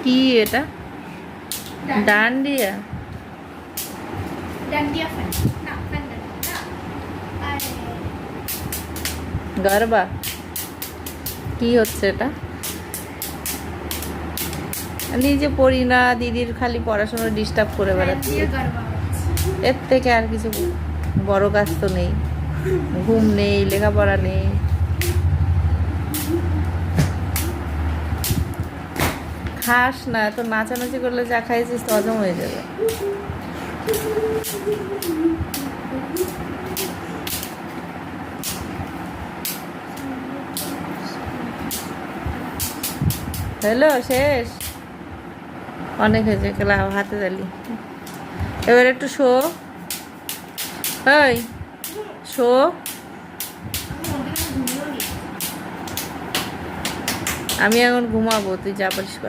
কি এটা? ডান্ডিয়া? ডান্ডিয়া ফ্যান না, ফ্যান না, আরে গরবা? কি হচ্ছে এটা? নিজে পড়ি না, দিদির খালি পড়াশোনা ডিস্টার্ব করে বেড়াচ্ছি। দিয়ে গরবা হচ্ছে। এর থেকে আর কিছু বড় কাজ তো নেই, ঘুম নেই, লেখাপড়া নেই। খাস না তো, নাচানাচি করলে যা খাইছিস তো হজম হয়ে যাবে। হ্যালো, শেষ? অনেক হয়েছে, খেলা হাতে তালি। এবার একটু শো, ওই শো। আমি এখন ঘুমাবো, তুই যা পারিস কর।